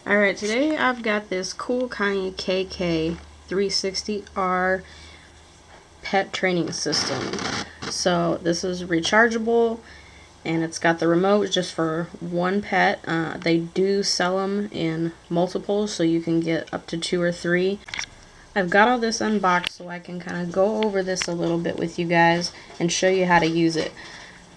Alright, today I've got this KoolKani KK-360R pet training system. So this is rechargeable and it's got the remote just for one pet. They do sell them in multiples, so you can get up to 2 or 3. I've got all this unboxed so I can kind of go over this a little bit with you guys and show you how to use it.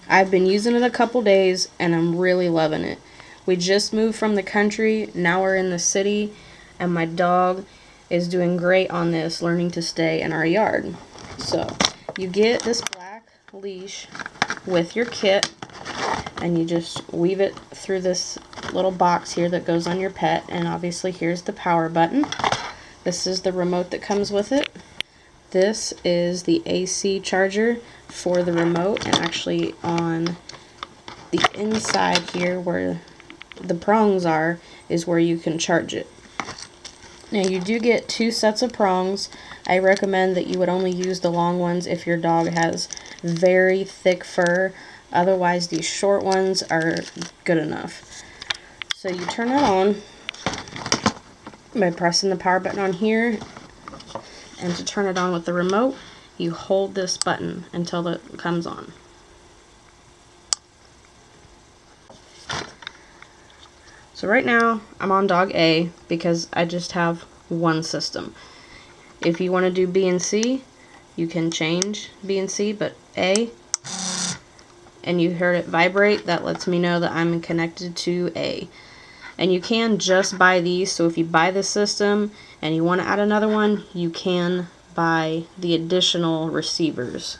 I've been using it a couple days and I'm really loving it. We just moved from the country, now we're in the city, and my dog is doing great on this, learning to stay in our yard. So, you get this black leash with your kit, and you just weave it through this little box here that goes on your pet, and obviously here's the power button. This is the remote that comes with it. This is the AC charger for the remote, and actually on the inside here where the prongs are is where you can charge it. Now you do get 2 sets of prongs. I recommend that you would only use the long ones if your dog has very thick fur. Otherwise these short ones are good enough. So you turn it on by pressing the power button on here, and to turn it on with the remote you hold this button until it comes on. So right now, I'm on dog A because I just have one system. If you want to do B and C, you can change B and C, but A, and you heard it vibrate, that lets me know that I'm connected to A. And you can just buy these, so if you buy the system and you want to add another one, you can buy the additional receivers.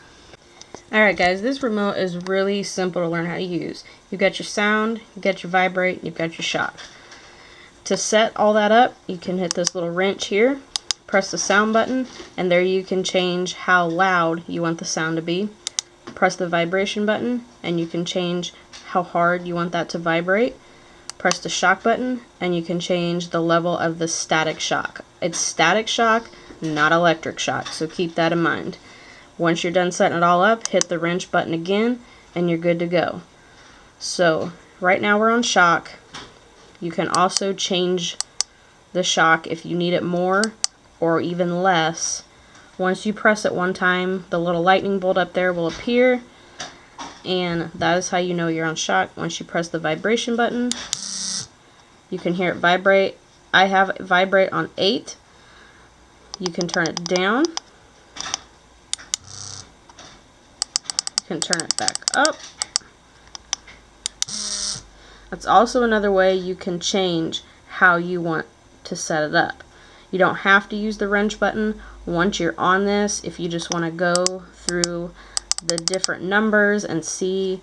Alright guys, this remote is really simple to learn how to use. You've got your sound, you've got your vibrate, you've got your shock. To set all that up, you can hit this little wrench here, press the sound button, and there you can change how loud you want the sound to be. Press the vibration button, and you can change how hard you want that to vibrate. Press the shock button, and you can change the level of the static shock. It's static shock, not electric shock, so keep that in mind. Once you're done setting it all up, hit the wrench button again, and you're good to go. So, right now we're on shock. You can also change the shock if you need it more or even less. Once you press it one time, the little lightning bolt up there will appear, and that is how you know you're on shock. Once you press the vibration button, you can hear it vibrate. I have it vibrate on 8. You can turn it down. Can turn it back up. That's also another way you can change how you want to set it up. You don't have to use the wrench button once you're on this. If you just want to go through the different numbers and see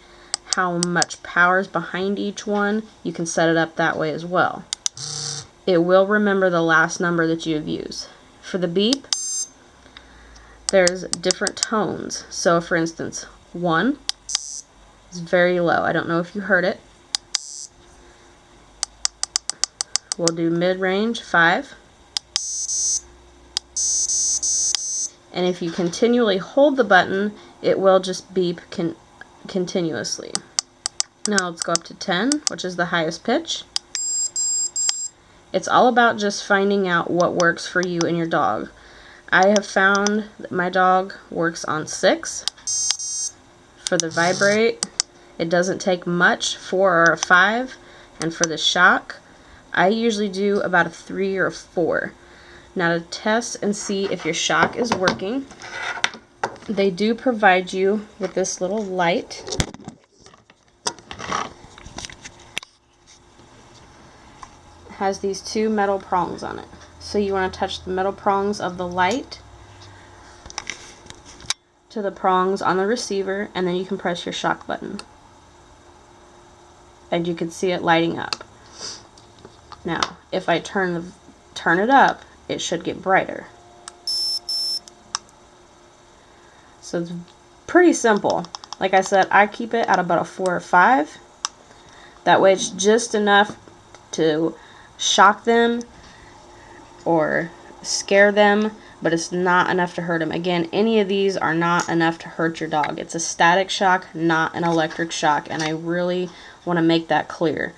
how much power is behind each one, you can set it up that way as well. It will remember the last number that you have used. For the beep, there's different tones. So for instance, 1 is very low. I don't know if you heard it. We'll do mid-range, 5. And if you continually hold the button, it will just beep continuously. Now let's go up to 10, which is the highest pitch. It's all about just finding out what works for you and your dog. I have found that my dog works on 6. For the vibrate, it doesn't take much, 4 or a 5. And for the shock, I usually do about a 3 or a 4. Now to test and see if your shock is working, they do provide you with this little light. It has these 2 metal prongs on it. So you want to touch the metal prongs of the light to the prongs on the receiver, and then you can press your shock button. And you can see it lighting up. Now, if I turn it up, it should get brighter. So it's pretty simple. Like I said, I keep it at about a 4 or 5. That way it's just enough to shock them or scare them, but it's not enough to hurt them. Again, any of these are not enough to hurt your dog. It's a static shock, not an electric shock, and I really want to make that clear.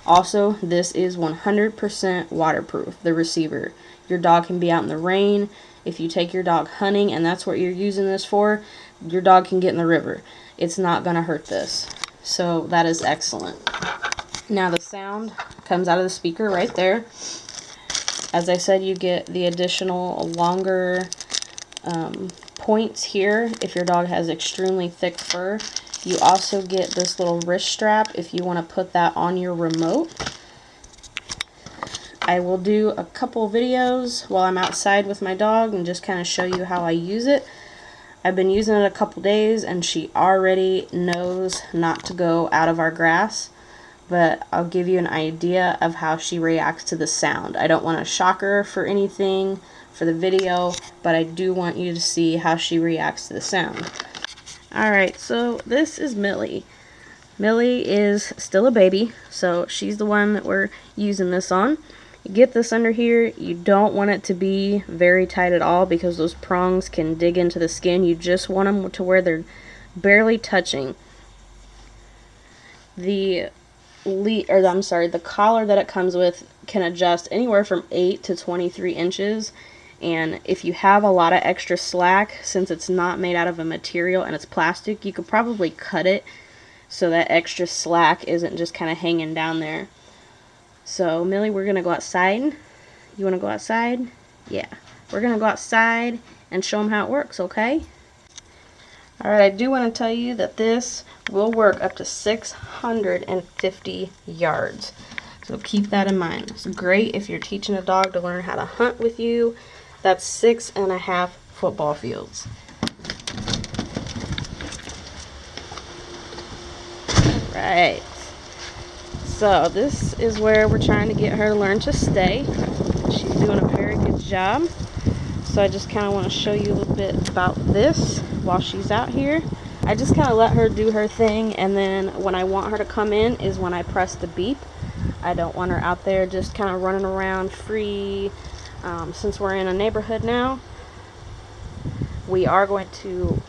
Also, this is 100% waterproof, the receiver. Your dog can be out in the rain. If you take your dog hunting and that's what you're using this for, your dog can get in the river. It's not going to hurt this. So that is excellent. Now the sound comes out of the speaker right there. As I said, you get the additional longer points here if your dog has extremely thick fur. You also get this little wrist strap if you want to put that on your remote. I will do a couple videos while I'm outside with my dog and just kind of show you how I use it. I've been using it a couple days and she already knows not to go out of our grass, but I'll give you an idea of how she reacts to the sound. I don't want to shock her for anything for the video, but I do want you to see how she reacts to the sound. Alright, so this is Millie. Millie is still a baby, so she's the one that we're using this on. You get this under here. You don't want it to be very tight at all because those prongs can dig into the skin. You just want them to where they're barely touching. The collar that it comes with can adjust anywhere from 8 to 23 inches. And if you have a lot of extra slack, since it's not made out of a material and it's plastic, you could probably cut it so that extra slack isn't just kind of hanging down there. So, Millie, we're going to go outside. You want to go outside? Yeah. We're going to go outside and show them how it works, okay? Alright, I do want to tell you that this will work up to 650 yards. So keep that in mind. It's great if you're teaching a dog to learn how to hunt with you. That's 6.5 football fields. Alright. So this is where we're trying to get her to learn to stay. She's doing a very good job. So I just kind of want to show you a little bit about this while she's out here. I just kind of let her do her thing, and then when I want her to come in is when I press the beep. I don't want her out there just kind of running around free. Since we're in a neighborhood now, we are going to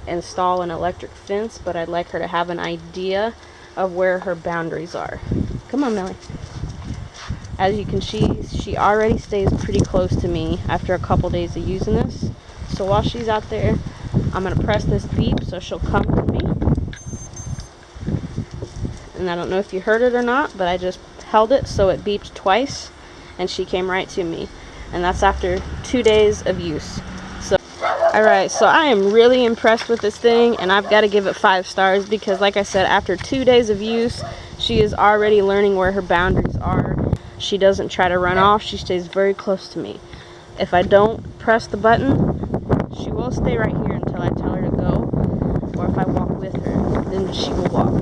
install an electric fence, but I'd like her to have an idea of where her boundaries are. Come on, Millie. As you can see, she already stays pretty close to me after a couple days of using this. So while she's out there, I'm going to press this beep so she'll come to me. And I don't know if you heard it or not, but I just held it so it beeped twice and she came right to me. And that's after 2 days of use. Alright, so I am really impressed with this thing, and I've got to give it 5 stars because, like I said, after 2 days of use, she is already learning where her boundaries are. She doesn't try to run off. She stays very close to me. If I don't press the button, she will stay right here until I tell her to go, or if I walk with her, then she will walk.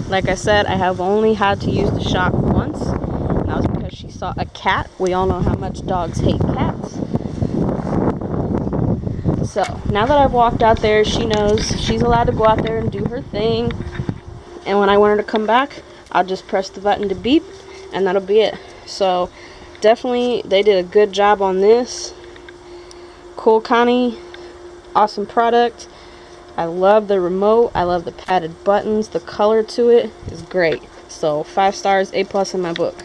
Like I said, I have only had to use the shock once, and that was because she saw a cat. We all know how much dogs hate cats. So, now that I've walked out there, she knows she's allowed to go out there and do her thing. And when I want her to come back, I'll just press the button to beep, and that'll be it. So, definitely, they did a good job on this. KoolKani, awesome product. I love the remote. I love the padded buttons. The color to it is great. So, 5 stars, A+ in my book.